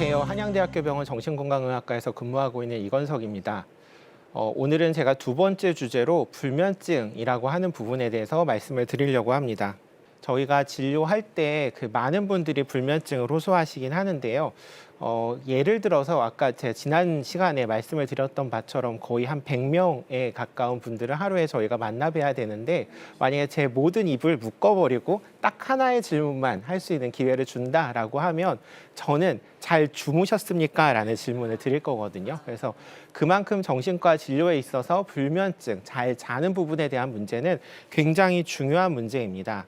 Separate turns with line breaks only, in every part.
안녕하세요. 한양대학교 병원 정신건강의학과에서 근무하고 있는 이건석입니다. 오늘은 제가 두 번째 주제로 불면증이라고 하는 부분에 대해서 말씀을 드리려고 합니다. 저희가 진료할 때 많은 분들이 불면증을 호소하시긴 하는데요. 예를 들어서 아까 제가 지난 시간에 말씀을 드렸던 바처럼 거의 한 100명에 가까운 분들을 하루에 저희가 만나뵈야 되는데, 만약에 제 모든 입을 묶어버리고 딱 하나의 질문만 할 수 있는 기회를 준다라고 하면 저는 잘 주무셨습니까? 라는 질문을 드릴 거거든요. 그래서 그만큼 정신과 진료에 있어서 불면증, 잘 자는 부분에 대한 문제는 굉장히 중요한 문제입니다.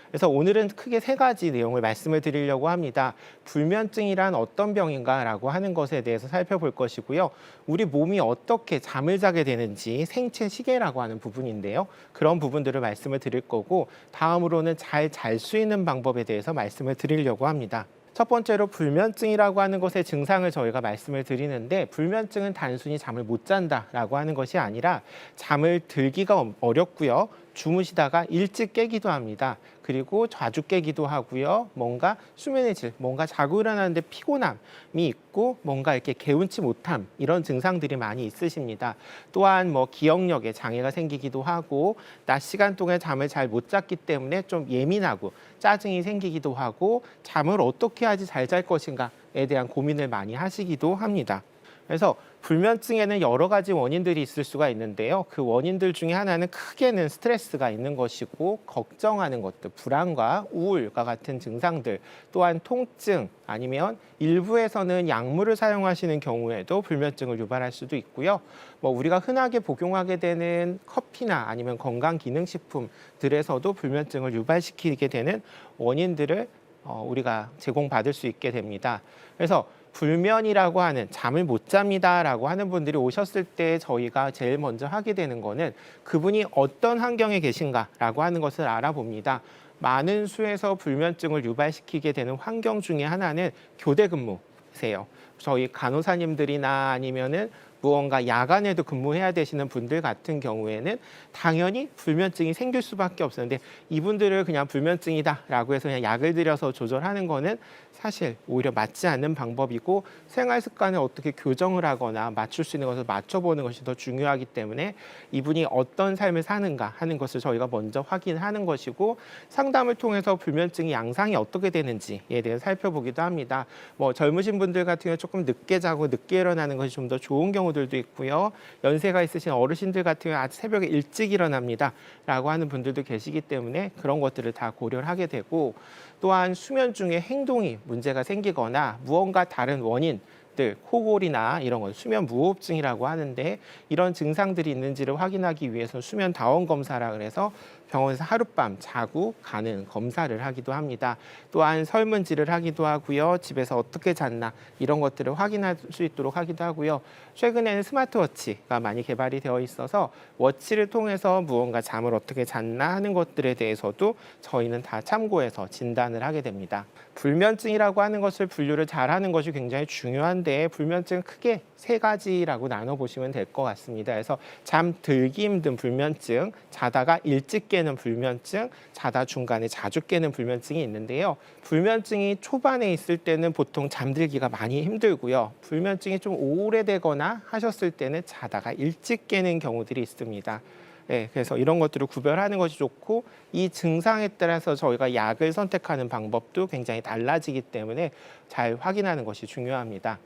그래서 오늘은 크게 세 가지 내용을 말씀을 드리려고 합니다. 불면증이란 어떤 병인가라고 하는 것에 대해서 살펴볼 것이고요. 우리 몸이 어떻게 잠을 자게 되는지 생체 시계라고 하는 부분인데요. 그런 부분들을 말씀을 드릴 거고, 다음으로는 잘 잘 수 있는 방법에 대해서 말씀을 드리려고 합니다. 첫 번째로 불면증이라고 하는 것의 증상을 저희가 말씀을 드리는데, 불면증은 단순히 잠을 못 잔다라고 하는 것이 아니라 잠을 들기가 어렵고요. 주무시다가 일찍 깨기도 합니다. 그리고 자주 깨기도 하고요. 뭔가 수면의 질, 뭔가 자고 일어나는데 피곤함이 있고 뭔가 이렇게 개운치 못함, 이런 증상들이 많이 있으십니다. 또한 기억력에 장애가 생기기도 하고, 낮 시간 동안 잠을 잘 못 잤기 때문에 좀 예민하고 짜증이 생기기도 하고, 잠을 어떻게 하지 잘 잘 것인가에 대한 고민을 많이 하시기도 합니다. 그래서 불면증에는 여러 가지 원인들이 있을 수가 있는데요. 그 원인들 중에 하나는 크게는 스트레스가 있는 것이고, 걱정하는 것들, 불안과 우울과 같은 증상들, 또한 통증, 아니면 일부에서는 약물을 사용하시는 경우에도 불면증을 유발할 수도 있고요. 우리가 흔하게 복용하게 되는 커피나 아니면 건강기능식품들에서도 불면증을 유발시키게 되는 원인들을 우리가 제공받을 수 있게 됩니다. 그래서 불면이라고 하는, 잠을 못 잡니다라고 하는 분들이 오셨을 때 저희가 제일 먼저 하게 되는 거는 그분이 어떤 환경에 계신가라고 하는 것을 알아봅니다. 많은 수에서 불면증을 유발시키게 되는 환경 중에 하나는 교대 근무세요. 저희 간호사님들이나 아니면은 무언가 야간에도 근무해야 되시는 분들 같은 경우에는 당연히 불면증이 생길 수밖에 없었는데, 이분들을 그냥 불면증이다라고 해서 그냥 약을 들여서 조절하는 거는 사실 오히려 맞지 않는 방법이고, 생활 습관을 어떻게 교정을 하거나 맞출 수 있는 것을 맞춰보는 것이 더 중요하기 때문에 이분이 어떤 삶을 사는가 하는 것을 저희가 먼저 확인하는 것이고, 상담을 통해서 불면증의 양상이 어떻게 되는지에 대해 살펴보기도 합니다. 젊으신 분들 같은 경우 조금 늦게 자고 늦게 일어나는 것이 좀 더 좋은 경우들도 있고요. 연세가 있으신 어르신들 같은 경우 아주 새벽에 일찍 일어납니다 라고 하는 분들도 계시기 때문에 그런 것들을 다 고려를 하게 되고, 또한 수면 중에 행동이 문제가 생기거나 무언가 다른 원인들, 코골이나 이런 건 수면 무호흡증이라고 하는데, 이런 증상들이 있는지를 확인하기 위해서 수면 다원 검사라 그래서 병원에서 하룻밤 자고 가는 검사를 하기도 합니다. 또한 설문지를 하기도 하고요. 집에서 어떻게 잤나 이런 것들을 확인할 수 있도록 하기도 하고요. 최근에는 스마트워치가 많이 개발이 되어 있어서 워치를 통해서 무언가 잠을 어떻게 잤나 하는 것들에 대해서도 저희는 다 참고해서 진단을 하게 됩니다. 불면증이라고 하는 것을 분류를 잘하는 것이 굉장히 중요한데, 불면증은 크게 세 가지라고 나눠보시면 될 것 같습니다. 그래서 잠들기 힘든 불면증, 자다가 일찍 깨는 불면증, 자다 중간에 자주 깨는 불면증이 있는데요. 불면증이 초반에 있을 때는 보통 잠들기가 많이 힘들고요. 불면증이 좀 오래되거나 하셨을 때는 자다가 일찍 깨는 경우들이 있습니다. 네, 그래서 이런 것들을 구별하는 것이 좋고, 이 증상에 따라서 저희가 약을 선택하는 방법도 굉장히 달라지기 때문에 잘 확인하는 것이 중요합니다.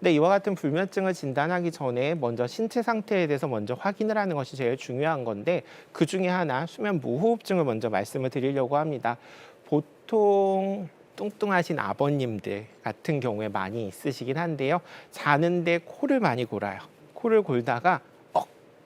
근데 이와 같은 불면증을 진단하기 전에 먼저 신체 상태에 대해서 먼저 확인을 하는 것이 제일 중요한 건데, 그 중에 하나 수면 무호흡증을 먼저 말씀을 드리려고 합니다. 보통 뚱뚱하신 아버님들 같은 경우에 많이 있으시긴 한데요. 자는데 코를 많이 골아요. 코를 골다가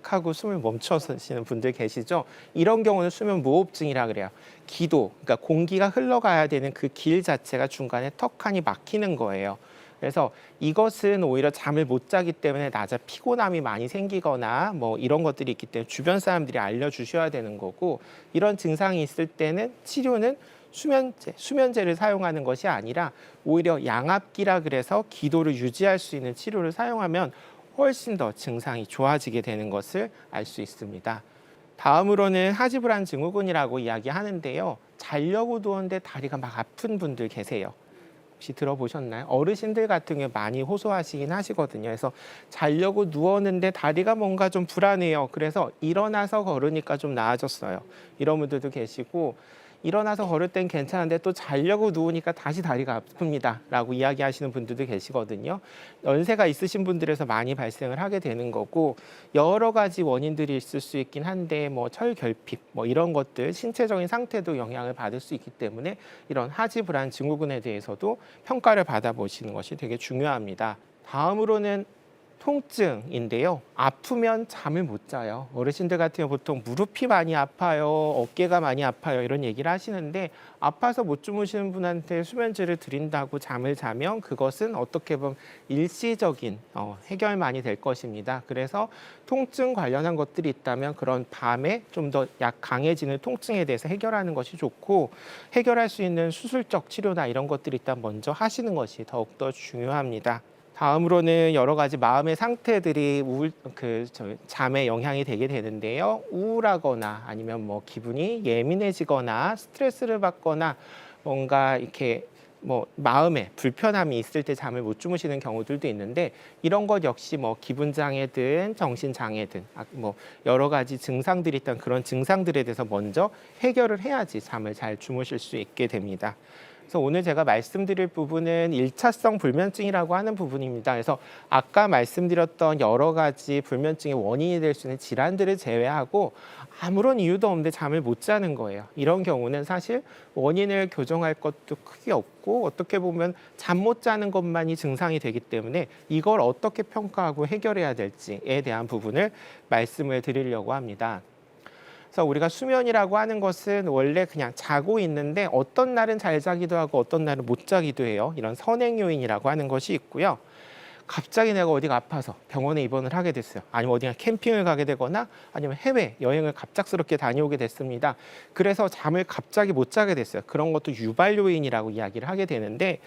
하고 숨을 멈춰서시는 분들 계시죠? 이런 경우는 수면 무호흡증이라 그래요. 기도, 그러니까 공기가 흘러가야 되는 그 길 자체가 중간에 턱하니 막히는 거예요. 그래서 이것은 오히려 잠을 못 자기 때문에 낮에 피곤함이 많이 생기거나 이런 것들이 있기 때문에 주변 사람들이 알려주셔야 되는 거고, 이런 증상이 있을 때는 치료는 수면제를 사용하는 것이 아니라 오히려 양압기라 그래서 기도를 유지할 수 있는 치료를 사용하면 훨씬 더 증상이 좋아지게 되는 것을 알 수 있습니다. 다음으로는 하지불안 증후군이라고 이야기하는데요. 자려고 누웠는데 다리가 막 아픈 분들 계세요. 혹시 들어보셨나요? 어르신들 같은 경우 많이 호소하시긴 하시거든요. 그래서 자려고 누웠는데 다리가 뭔가 좀 불안해요. 그래서 일어나서 걸으니까 좀 나아졌어요. 이런 분들도 계시고, 일어나서 걸을 땐 괜찮은데 또 자려고 누우니까 다시 다리가 아픕니다 라고 이야기하시는 분들도 계시거든요. 연세가 있으신 분들에서 많이 발생을 하게 되는 거고, 여러 가지 원인들이 있을 수 있긴 한데 뭐 철결핍 뭐 이런 것들, 신체적인 상태도 영향을 받을 수 있기 때문에 이런 하지 불안 증후군에 대해서도 평가를 받아보시는 것이 되게 중요합니다. 다음으로는 통증인데요. 아프면 잠을 못 자요. 어르신들 같은 경우 보통 무릎이 많이 아파요, 어깨가 많이 아파요 이런 얘기를 하시는데, 아파서 못 주무시는 분한테 수면제를 드린다고 잠을 자면 그것은 어떻게 보면 일시적인 해결만이 될 것입니다. 그래서 통증 관련한 것들이 있다면 그런 밤에 좀 더 강해지는 통증에 대해서 해결하는 것이 좋고, 해결할 수 있는 수술적 치료나 이런 것들이 있다면 먼저 하시는 것이 더욱더 중요합니다. 다음으로는 여러 가지 마음의 상태들이 잠에 영향이 되게 되는데요. 우울하거나 아니면 뭐 기분이 예민해지거나 스트레스를 받거나 뭔가 이렇게 뭐 마음에 불편함이 있을 때 잠을 못 주무시는 경우들도 있는데, 이런 것 역시 뭐 기분 장애든 정신 장애든 뭐 여러 가지 증상들이 있던 그런 증상들에 대해서 먼저 해결을 해야지 잠을 잘 주무실 수 있게 됩니다. 그래서 오늘 제가 말씀드릴 부분은 1차성 불면증이라고 하는 부분입니다. 그래서 아까 말씀드렸던 여러 가지 불면증의 원인이 될 수 있는 질환들을 제외하고 아무런 이유도 없는데 잠을 못 자는 거예요. 이런 경우는 사실 원인을 교정할 것도 크게 없고, 어떻게 보면 잠 못 자는 것만이 증상이 되기 때문에 이걸 어떻게 평가하고 해결해야 될지에 대한 부분을 말씀을 드리려고 합니다. 그래서 우리가 수면이라고 하는 것은 원래 그냥 자고 있는데 어떤 날은 잘 자기도 하고 어떤 날은 못 자기도 해요. 이런 선행 요인이라고 하는 것이 있고요. 갑자기 내가 어디가 아파서 병원에 입원을 하게 됐어요. 아니면 어디가 캠핑을 가게 되거나 아니면 해외 여행을 갑작스럽게 다녀오게 됐습니다. 그래서 잠을 갑자기 못 자게 됐어요. 그런 것도 유발 요인이라고 이야기를 하게 되는데,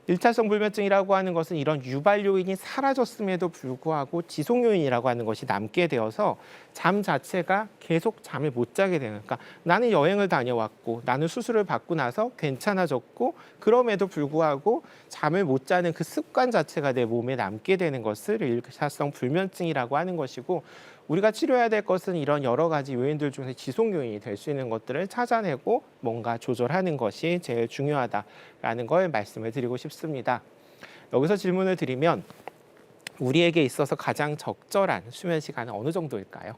1차성 불면증이라고 하는 것은 이런 유발 요인이 사라졌음에도 불구하고 지속 요인이라고 하는 것이 남게 되어서 잠 자체가 계속 잠을 못 자게 되는, 그러니까 나는 여행을 다녀왔고 나는 수술을 받고 나서 괜찮아졌고 그럼에도 불구하고 잠을 못 자는 그 습관 자체가 내 몸에 남게 되는 것을 1차성 불면증이라고 하는 것이고, 우리가 치료해야 될 것은 이런 여러 가지 요인들 중에서 지속 요인이 될 수 있는 것들을 찾아내고 뭔가 조절하는 것이 제일 중요하다라는 걸 말씀을 드리고 싶습니다. 여기서 질문을 드리면 우리에게 있어서 가장 적절한 수면 시간은 어느 정도일까요?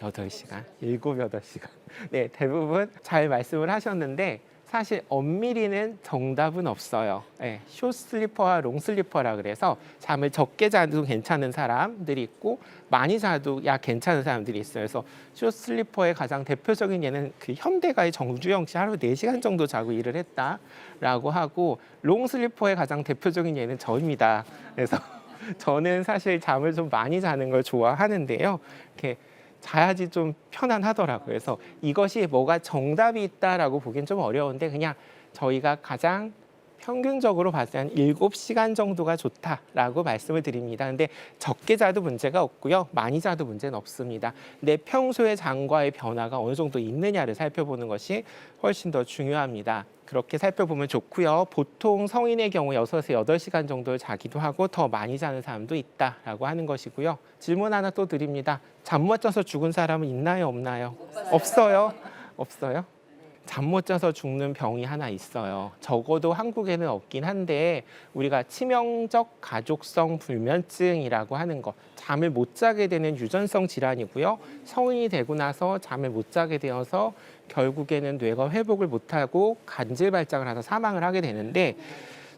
8시간, 7, 8시간. 네, 대부분 잘 말씀을 하셨는데 사실 엄밀히는 정답은 없어요. 네, 숏슬리퍼와 롱슬리퍼라 그래서 잠을 적게 자도 괜찮은 사람들이 있고 많이 자도 괜찮은 사람들이 있어요. 그래서 숏슬리퍼의 가장 대표적인 예는 그 현대가의 정주영 씨 하루 4시간 정도 자고 일을 했다라고 하고, 롱슬리퍼의 가장 대표적인 예는 저입니다. 그래서 저는 사실 잠을 좀 많이 자는 걸 좋아하는데요. 이렇게 자야지 좀 편안하더라고요. 그래서 이것이 뭐가 정답이 있다라고 보기엔 좀 어려운데, 그냥 저희가 가장 평균적으로 봤을 때 한 7시간 정도가 좋다라고 말씀을 드립니다. 근데 적게 자도 문제가 없고요. 많이 자도 문제는 없습니다. 내 평소의 잠과의 변화가 어느 정도 있느냐를 살펴보는 것이 훨씬 더 중요합니다. 그렇게 살펴보면 좋고요. 보통 성인의 경우 6에서 8시간 정도를 자기도 하고 더 많이 자는 사람도 있다라고 하는 것이고요. 질문 하나 또 드립니다. 잠 못 자서 죽은 사람은 있나요, 없나요? 없어요? 없어요? 잠 못 자서 죽는 병이 하나 있어요. 적어도 한국에는 없긴 한데 우리가 치명적 가족성 불면증이라고 하는 거, 잠을 못 자게 되는 유전성 질환이고요. 성인이 되고 나서 잠을 못 자게 되어서 결국에는 뇌가 회복을 못하고 간질 발작을 해서 사망을 하게 되는데,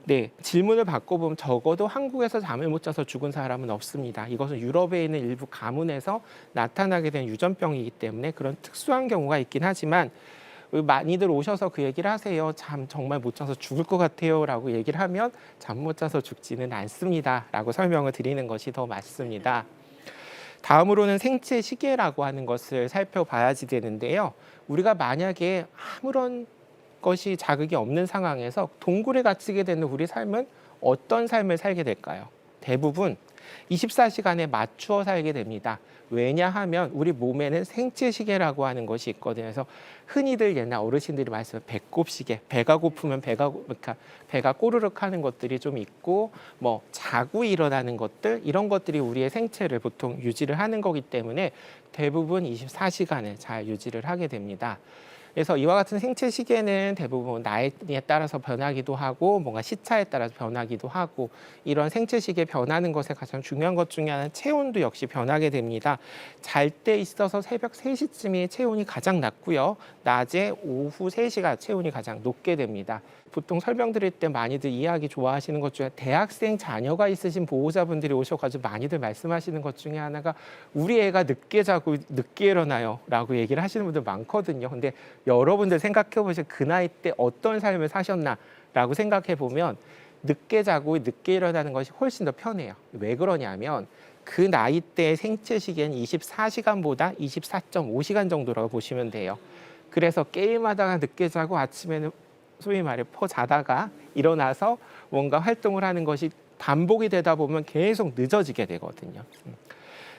네, 질문을 바꿔보면 적어도 한국에서 잠을 못 자서 죽은 사람은 없습니다. 이것은 유럽에 있는 일부 가문에서 나타나게 된 유전병이기 때문에 그런 특수한 경우가 있긴 하지만, 많이들 오셔서 그 얘기를 하세요. 잠 정말 못 자서 죽을 것 같아요 라고 얘기를 하면 잠 못 자서 죽지는 않습니다 라고 설명을 드리는 것이 더 맞습니다. 다음으로는 생체 시계라고 하는 것을 살펴봐야지 되는데요. 우리가 만약에 아무런 것이 자극이 없는 상황에서 동굴에 갇히게 되는 우리 삶은 어떤 삶을 살게 될까요? 대부분 24시간에 맞추어 살게 됩니다. 왜냐하면 우리 몸에는 생체시계라고 하는 것이 있거든요. 그래서 흔히들 옛날 어르신들이 말씀하신 배꼽시계, 배가 고프면 그러니까 배가 꼬르륵 하는 것들이 좀 있고 뭐 자고 일어나는 것들 이런 것들이 우리의 생체를 보통 유지를 하는 거기 때문에 대부분 24시간을 잘 유지를 하게 됩니다. 그래서 이와 같은 생체 시계는 대부분 나이에 따라서 변하기도 하고 뭔가 시차에 따라서 변하기도 하고 이런 생체 시계 변하는 것에 가장 중요한 것 중에 하나는 체온도 역시 변하게 됩니다. 잘 때 있어서 새벽 3시쯤이 체온이 가장 낮고요. 낮에 오후 3시가 체온이 가장 높게 됩니다. 보통 설명드릴 때 많이들 이해하기 좋아하시는 것 중에 대학생 자녀가 있으신 보호자분들이 오셔가지고 많이들 말씀하시는 것 중에 하나가 우리 애가 늦게 자고 늦게 일어나요 라고 얘기를 하시는 분들 많거든요. 근데 여러분들 생각해 보시면 그 나이 때 어떤 삶을 사셨나 라고 생각해 보면 늦게 자고 늦게 일어나는 것이 훨씬 더 편해요. 왜 그러냐면 그 나이 때의 생체 시계는 24시간보다 24.5시간 정도라고 보시면 돼요. 그래서 게임하다가 늦게 자고 아침에는 소위 말해 퍼 자다가 일어나서 뭔가 활동을 하는 것이 반복이 되다 보면 계속 늦어지게 되거든요.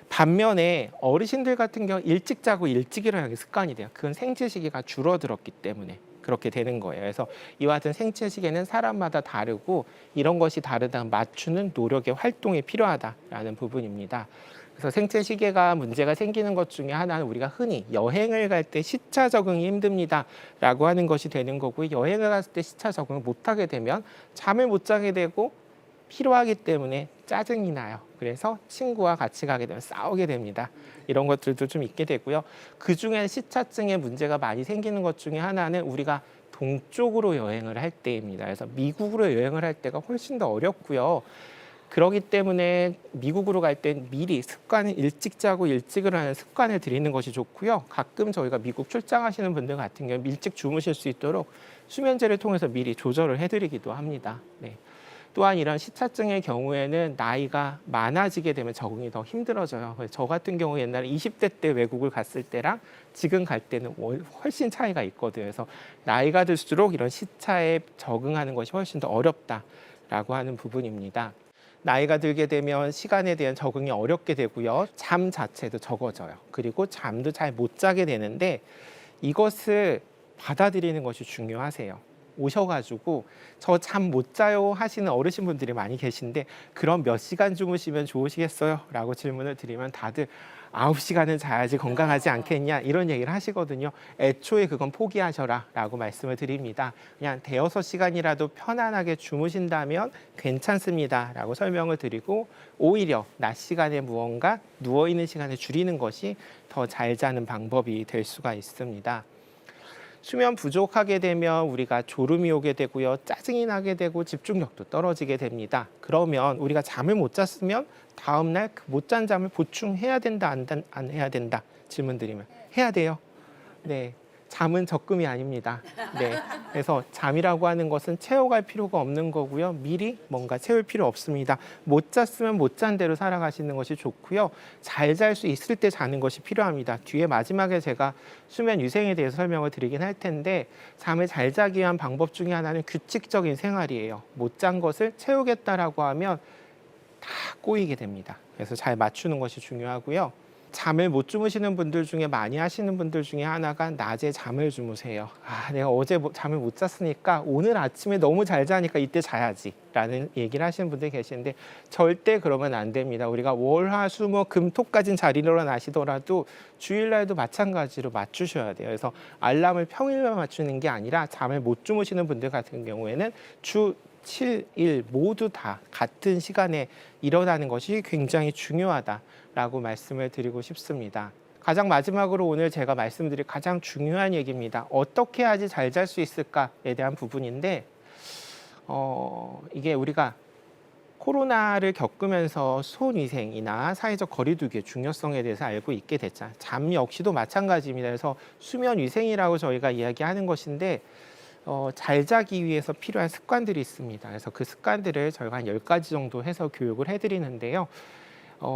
반면에 어르신들 같은 경우 일찍 자고 일찍 일어나는 습관이 돼요. 그건 생체 시계가 줄어들었기 때문에 그렇게 되는 거예요. 그래서 이와 같은 생체 시계는 사람마다 다르고 이런 것이 다르다 맞추는 노력의 활동이 필요하다라는 부분입니다. 그래서 생체 시계가 문제가 생기는 것 중에 하나는 우리가 흔히 여행을 갈 때 시차 적응이 힘듭니다라고 하는 것이 되는 거고요. 여행을 갔을 때 시차 적응을 못하게 되면 잠을 못 자게 되고 피로하기 때문에 짜증이 나요. 그래서 친구와 같이 가게 되면 싸우게 됩니다. 이런 것들도 좀 있게 되고요. 그중에 시차증에 문제가 많이 생기는 것 중에 하나는 우리가 동쪽으로 여행을 할 때입니다. 그래서 미국으로 여행을 할 때가 훨씬 더 어렵고요. 그렇기 때문에 미국으로 갈 땐 미리 습관을 일찍 자고 일찍 일어나는 습관을 들이는 것이 좋고요. 가끔 저희가 미국 출장하시는 분들 같은 경우 일찍 주무실 수 있도록 수면제를 통해서 미리 조절을 해드리기도 합니다. 네. 또한 이런 시차증의 경우에는 나이가 많아지게 되면 적응이 더 힘들어져요. 저 같은 경우 옛날에 20대 때 외국을 갔을 때랑 지금 갈 때는 훨씬 차이가 있거든요. 그래서 나이가 들수록 이런 시차에 적응하는 것이 훨씬 더 어렵다라고 하는 부분입니다. 나이가 들게 되면 시간에 대한 적응이 어렵게 되고요. 잠 자체도 적어져요. 그리고 잠도 잘 못 자게 되는데 이것을 받아들이는 것이 중요하세요. 오셔가지고 저 잠 못 자요 하시는 어르신분들이 많이 계신데 그럼 몇 시간 주무시면 좋으시겠어요? 라고 질문을 드리면 다들 9시간은 자야지 건강하지 않겠냐 이런 얘기를 하시거든요. 애초에 그건 포기하셔라 라고 말씀을 드립니다. 그냥 대여섯 시간이라도 편안하게 주무신다면 괜찮습니다 라고 설명을 드리고 오히려 낮 시간에 무언가 누워있는 시간을 줄이는 것이 더 잘 자는 방법이 될 수가 있습니다. 수면 부족하게 되면 우리가 졸음이 오게 되고요. 짜증이 나게 되고 집중력도 떨어지게 됩니다. 그러면 우리가 잠을 못 잤으면 다음날 그 못 잔 잠을 보충해야 된다, 안 해야 된다? 질문 드리면 해야 돼요. 네. 잠은 적금이 아닙니다. 네. 그래서 잠이라고 하는 것은 채워갈 필요가 없는 거고요. 미리 뭔가 채울 필요 없습니다. 못 잤으면 못 잔 대로 살아가시는 것이 좋고요. 잘 잘 수 있을 때 자는 것이 필요합니다. 뒤에 마지막에 제가 수면 위생에 대해서 설명을 드리긴 할 텐데 잠을 잘 자기 위한 방법 중에 하나는 규칙적인 생활이에요. 못 잔 것을 채우겠다라고 하면 다 꼬이게 됩니다. 그래서 잘 맞추는 것이 중요하고요. 잠을 못 주무시는 분들 중에 많이 하시는 분들 중에 하나가 낮에 잠을 주무세요. 내가 어제 잠을 못 잤으니까 오늘 아침에 너무 잘 자니까 이때 자야지 라는 얘기를 하시는 분들이 계시는데 절대 그러면 안 됩니다. 우리가 월, 화, 수, 목, 금, 토까지는 잘 일어나시더라도 주일날도 마찬가지로 맞추셔야 돼요. 그래서 알람을 평일만 맞추는 게 아니라 잠을 못 주무시는 분들 같은 경우에는 주 7일 모두 다 같은 시간에 일어나는 것이 굉장히 중요하다라고 말씀을 드리고 싶습니다. 가장 마지막으로 오늘 제가 말씀드릴 가장 중요한 얘기입니다. 어떻게 해야지 잘 잘 수 있을까에 대한 부분인데 이게 우리가 코로나를 겪으면서 손위생이나 사회적 거리두기의 중요성에 대해서 알고 있게 됐잖아요. 잠 역시도 마찬가지입니다. 그래서 수면 위생이라고 저희가 이야기하는 것인데 잘 자기 위해서 필요한 습관들이 있습니다. 그래서 그 습관들을 저희가 한 10가지 정도 해서 교육을 해드리는데요.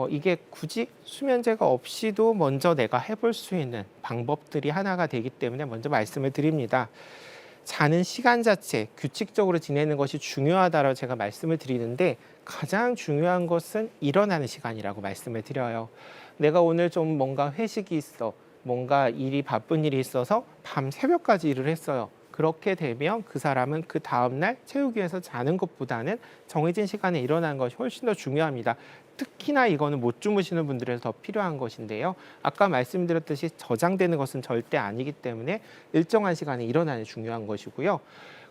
이게 굳이 수면제가 없이도 먼저 내가 해볼 수 있는 방법들이 하나가 되기 때문에 먼저 말씀을 드립니다. 자는 시간 자체 규칙적으로 지내는 것이 중요하다라고 제가 말씀을 드리는데 가장 중요한 것은 일어나는 시간이라고 말씀을 드려요. 내가 오늘 좀 뭔가 회식이 있어, 뭔가 일이 바쁜 일이 있어서 밤 새벽까지 일을 했어요. 그렇게 되면 그 사람은 그 다음날 채우기 위해서 자는 것보다는 정해진 시간에 일어나는 것이 훨씬 더 중요합니다. 특히나 이거는 못 주무시는 분들에서 더 필요한 것인데요. 아까 말씀드렸듯이 저장되는 것은 절대 아니기 때문에 일정한 시간에 일어나는 게 중요한 것이고요.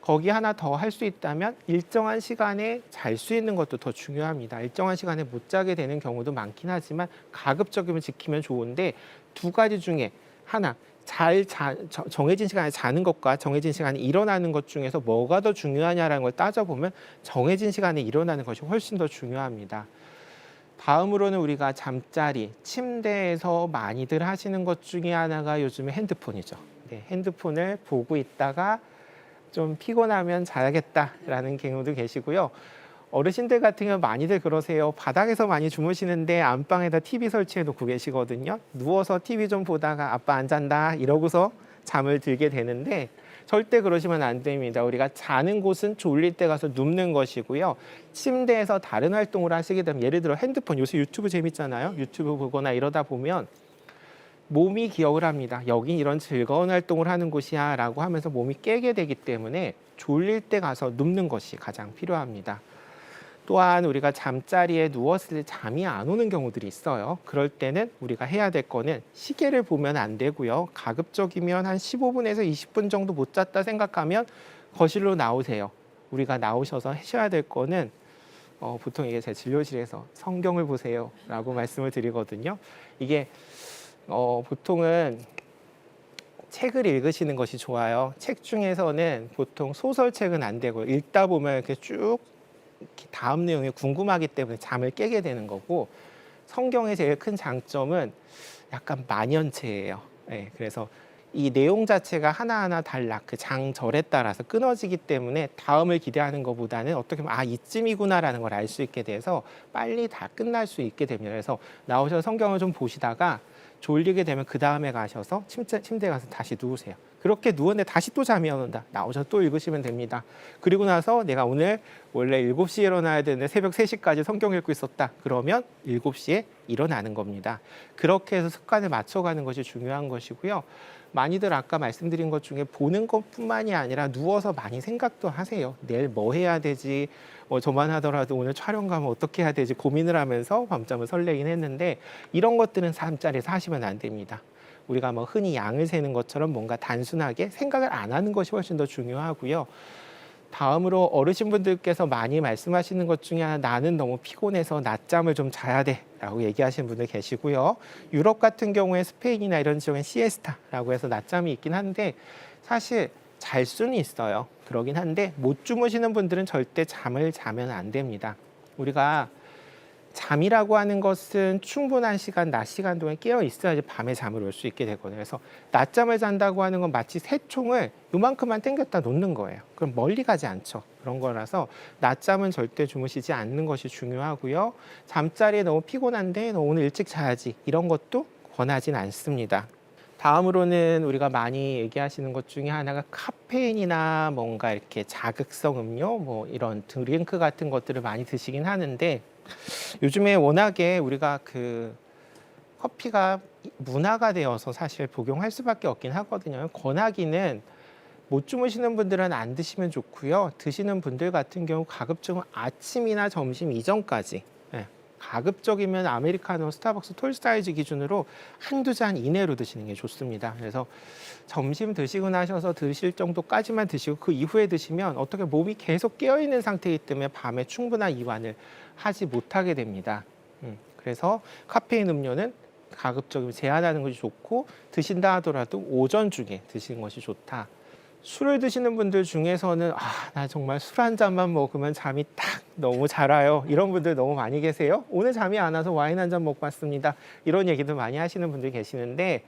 거기 하나 더 할 수 있다면 일정한 시간에 잘 수 있는 것도 더 중요합니다. 일정한 시간에 못 자게 되는 경우도 많긴 하지만 가급적이면 지키면 좋은데 두 가지 중에 하나, 정해진 시간에 자는 것과 정해진 시간에 일어나는 것 중에서 뭐가 더 중요하냐라는 걸 따져보면 정해진 시간에 일어나는 것이 훨씬 더 중요합니다. 다음으로는 우리가 잠자리, 침대에서 많이들 하시는 것 중에 하나가 요즘에 핸드폰이죠. 네, 핸드폰을 보고 있다가 좀 피곤하면 자야겠다라는 경우도 계시고요. 어르신들 같은 경우 많이들 그러세요. 바닥에서 많이 주무시는데 안방에다 TV 설치해 놓고 계시거든요. 누워서 TV 좀 보다가 아빠 안 잔다 이러고서 잠을 들게 되는데 절대 그러시면 안 됩니다. 우리가 자는 곳은 졸릴 때 가서 눕는 것이고요. 침대에서 다른 활동을 하시게 되면 예를 들어 핸드폰, 요새 유튜브 재밌잖아요. 유튜브 보거나 이러다 보면 몸이 기억을 합니다. 여긴 이런 즐거운 활동을 하는 곳이야 라고 하면서 몸이 깨게 되기 때문에 졸릴 때 가서 눕는 것이 가장 필요합니다. 또한 우리가 잠자리에 누웠을 때 잠이 안 오는 경우들이 있어요. 그럴 때는 우리가 해야 될 거는 시계를 보면 안 되고요. 가급적이면 한 15분에서 20분 정도 못 잤다 생각하면 거실로 나오세요. 우리가 나오셔서 하셔야 될 거는 보통 이게 제 진료실에서 성경을 보세요 라고 말씀을 드리거든요. 이게 보통은 책을 읽으시는 것이 좋아요. 책 중에서는 보통 소설책은 안 되고 읽다 보면 이렇게 쭉 다음 내용이 궁금하기 때문에 잠을 깨게 되는 거고, 성경의 제일 큰 장점은 약간 만연체예요. 네, 그래서 이 내용 자체가 하나하나 달라 그 장절에 따라서 끊어지기 때문에 다음을 기대하는 것보다는 어떻게 보면 이쯤이구나라는 걸 알 수 있게 돼서 빨리 다 끝날 수 있게 됩니다. 그래서 나오셔서 성경을 좀 보시다가 졸리게 되면 그 다음에 가셔서 침대에 가서 다시 누우세요. 그렇게 누웠는데 다시 또 잠이 안 온다. 나오셔서 또 읽으시면 됩니다. 그리고 나서 내가 오늘 원래 7시에 일어나야 되는데 새벽 3시까지 성경 읽고 있었다. 그러면 7시에 일어나는 겁니다. 그렇게 해서 습관을 맞춰가는 것이 중요한 것이고요. 많이들 아까 말씀드린 것 중에 보는 것뿐만이 아니라 누워서 많이 생각도 하세요. 내일 뭐 해야 되지? 저만 하더라도 오늘 촬영 가면 어떻게 해야 되지? 고민을 하면서 밤잠을 설레긴 했는데 이런 것들은 잠자리에서 하시면 안 됩니다. 우리가 흔히 양을 세는 것처럼 뭔가 단순하게 생각을 안 하는 것이 훨씬 더 중요하고요. 다음으로 어르신분들께서 많이 말씀하시는 것 중에 하나, 나는 너무 피곤해서 낮잠을 좀 자야 돼 라고 얘기하시는 분들 계시고요. 유럽 같은 경우에 스페인이나 이런 지역엔 시에스타라고 해서 낮잠이 있긴 한데 사실 잘 수는 있어요. 그러긴 한데 못 주무시는 분들은 절대 잠을 자면 안 됩니다. 우리가 잠이라고 하는 것은 충분한 시간, 낮 시간 동안 깨어 있어야지 밤에 잠을 올 수 있게 되거든요. 그래서 낮잠을 잔다고 하는 건 마치 새총을 요만큼만 당겼다 놓는 거예요. 그럼 멀리 가지 않죠. 그런 거라서 낮잠은 절대 주무시지 않는 것이 중요하고요. 잠자리에 너무 피곤한데 너 오늘 일찍 자야지 이런 것도 권하진 않습니다. 다음으로는 우리가 많이 얘기하시는 것 중에 하나가 카페인이나 뭔가 이렇게 자극성 음료, 이런 드링크 같은 것들을 많이 드시긴 하는데 요즘에 워낙에 우리가 커피가 문화가 되어서 사실 복용할 수밖에 없긴 하거든요. 권하기는 못 주무시는 분들은 안 드시면 좋고요. 드시는 분들 같은 경우 가급적이면 아침이나 점심 이전까지, 가급적이면 아메리카노, 스타벅스 톨 사이즈 기준으로 한두 잔 이내로 드시는 게 좋습니다. 그래서 점심 드시고 나셔서 드실 정도까지만 드시고 그 이후에 드시면 어떻게 몸이 계속 깨어있는 상태이기 때문에 밤에 충분한 이완을 하지 못하게 됩니다. 그래서 카페인 음료는 가급적이면 제한하는 것이 좋고 드신다 하더라도 오전 중에 드시는 것이 좋다. 술을 드시는 분들 중에서는 나 정말 술 한 잔만 먹으면 잠이 딱 너무 잘 와요. 이런 분들 너무 많이 계세요. 오늘 잠이 안 와서 와인 한 잔 먹고 왔습니다. 이런 얘기도 많이 하시는 분들 계시는데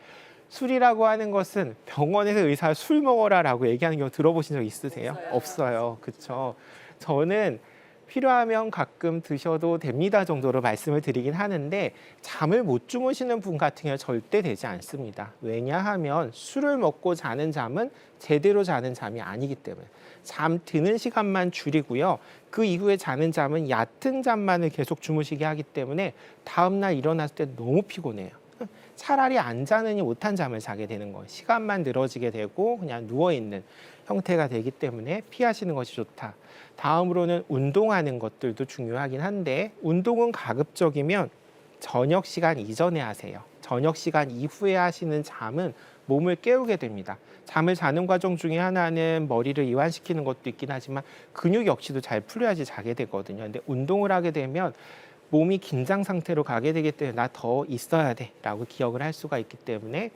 술이라고 하는 것은 병원에서 의사 술 먹어라 라고 얘기하는 경우 들어보신 적 있으세요? 없어요. 그렇죠. 저는 필요하면 가끔 드셔도 됩니다 정도로 말씀을 드리긴 하는데 잠을 못 주무시는 분 같은 경우는 절대 되지 않습니다. 왜냐하면 술을 먹고 자는 잠은 제대로 자는 잠이 아니기 때문에 잠 드는 시간만 줄이고요. 그 이후에 자는 잠은 얕은 잠만을 계속 주무시게 하기 때문에 다음날 일어났을 때 너무 피곤해요. 차라리 안 자느니 못한 잠을 자게 되는 거예요. 시간만 늘어지게 되고 그냥 누워있는 형태가 되기 때문에 피하시는 것이 좋다. 다음으로는 운동하는 것들도 중요하긴 한데 운동은 가급적이면 저녁 시간 이전에 하세요. 저녁 시간 이후에 하시는 잠은 몸을 깨우게 됩니다. 잠을 자는 과정 중에 하나는 머리를 이완시키는 것도 있긴 하지만 근육 역시도 잘 풀려야지 자게 되거든요. 근데 운동을 하게 되면 몸이 긴장 상태로 가게 되기 때문에 나 더 있어야 돼 라고 기억을 할 수가 있기 때문에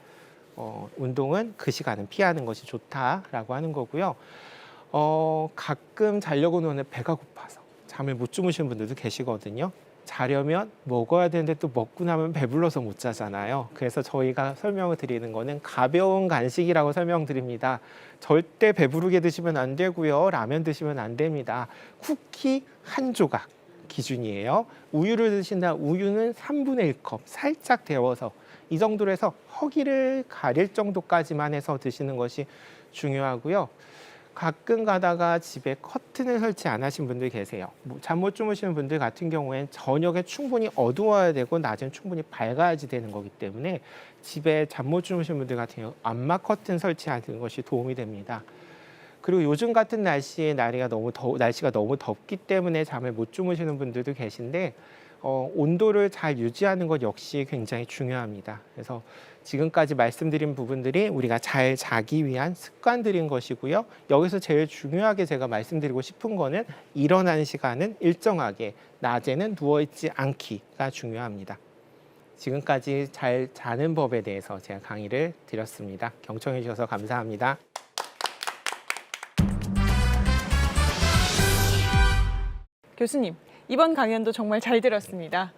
운동은 그 시간은 피하는 것이 좋다라고 하는 거고요. 가끔 자려고 노는 배가 고파서 잠을 못 주무시는 분들도 계시거든요. 자려면 먹어야 되는데 또 먹고 나면 배불러서 못 자잖아요. 그래서 저희가 설명을 드리는 거는 가벼운 간식이라고 설명드립니다. 절대 배부르게 드시면 안 되고요. 라면 드시면 안 됩니다. 쿠키 한 조각 기준이에요. 우유를 드신다. 우유는 3분의 1컵 살짝 데워서 이 정도로 해서 허기를 가릴 정도까지만 해서 드시는 것이 중요하고요. 가끔 가다가 집에 커튼을 설치 안 하신 분들 계세요. 잠 못 주무시는 분들 같은 경우엔 저녁에 충분히 어두워야 되고 낮엔 충분히 밝아야지 되는 거기 때문에 집에 잠 못 주무시는 분들 같은 경우 암막 커튼 설치하는 것이 도움이 됩니다. 그리고 요즘 같은 날씨에 날씨가 너무 덥기 때문에 잠을 못 주무시는 분들도 계신데 온도를 잘 유지하는 것 역시 굉장히 중요합니다. 그래서 지금까지 말씀드린 부분들이 우리가 잘 자기 위한 습관들인 것이고요. 여기서 제일 중요하게 제가 말씀드리고 싶은 거는 일어나는 시간은 일정하게 낮에는 누워있지 않기가 중요합니다. 지금까지 잘 자는 법에 대해서 제가 강의를 드렸습니다. 경청해 주셔서 감사합니다.
교수님, 이번 강연도 정말 잘 들었습니다.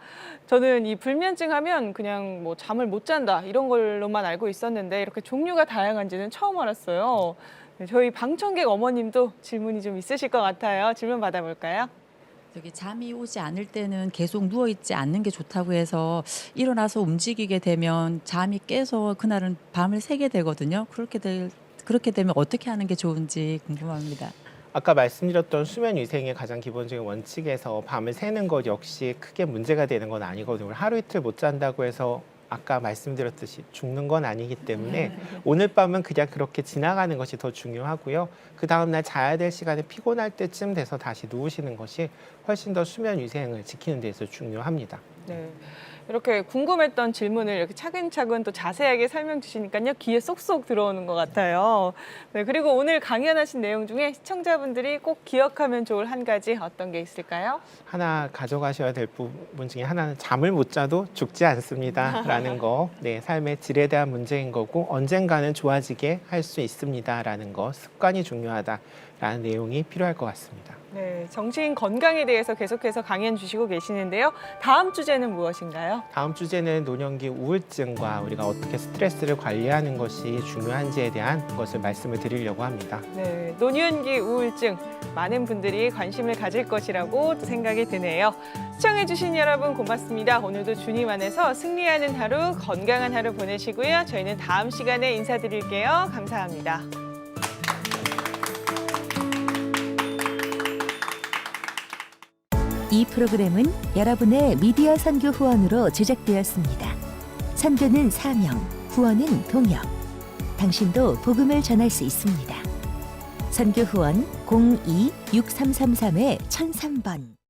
저는 이 불면증 하면 그냥 뭐 잠을 못 잔다 이런 걸로만 알고 있었는데 이렇게 종류가 다양한지는 처음 알았어요. 네, 저희 방청객 어머님도 질문이 좀 있으실 것 같아요. 질문 받아볼까요?
잠이 오지 않을 때는 계속 누워있지 않는 게 좋다고 해서 일어나서 움직이게 되면 잠이 깨서 그날은 밤을 새게 되거든요. 그렇게 되면 어떻게 하는 게 좋은지 궁금합니다.
아까 말씀드렸던 수면 위생의 가장 기본적인 원칙에서 밤을 새는 것 역시 크게 문제가 되는 건 아니거든요. 하루 이틀 못 잔다고 해서 아까 말씀드렸듯이 죽는 건 아니기 때문에 오늘 밤은 그냥 그렇게 지나가는 것이 더 중요하고요. 그 다음날 자야 될 시간에 피곤할 때쯤 돼서 다시 누우시는 것이 훨씬 더 수면 위생을 지키는 데 있어서 중요합니다.
네. 이렇게 궁금했던 질문을 이렇게 차근차근 또 자세하게 설명 주시니까요. 귀에 쏙쏙 들어오는 것 같아요. 네, 그리고 오늘 강연하신 내용 중에 시청자분들이 꼭 기억하면 좋을 한 가지 어떤 게 있을까요?
하나 가져가셔야 될 부분 중에 하나는 잠을 못 자도 죽지 않습니다. 라는 거. 네, 삶의 질에 대한 문제인 거고 언젠가는 좋아지게 할 수 있습니다. 라는 거. 습관이 중요하다라는 내용이 필요할 것 같습니다.
네, 정신 건강에 대해서 계속해서 강연 주시고 계시는데요. 다음 주제는 무엇인가요?
다음 주제는 노년기 우울증과 우리가 어떻게 스트레스를 관리하는 것이 중요한지에 대한 것을 말씀을 드리려고 합니다.
네, 노년기 우울증 많은 분들이 관심을 가질 것이라고 생각이 드네요. 시청해주신 여러분 고맙습니다. 오늘도 주님 안에서 승리하는 하루, 건강한 하루 보내시고요. 저희는 다음 시간에 인사드릴게요. 감사합니다.
이 프로그램은 여러분의 미디어 선교 후원으로 제작되었습니다. 선교는 사명, 후원은 동역. 당신도 복음을 전할 수 있습니다. 선교 후원 02-6333-1003번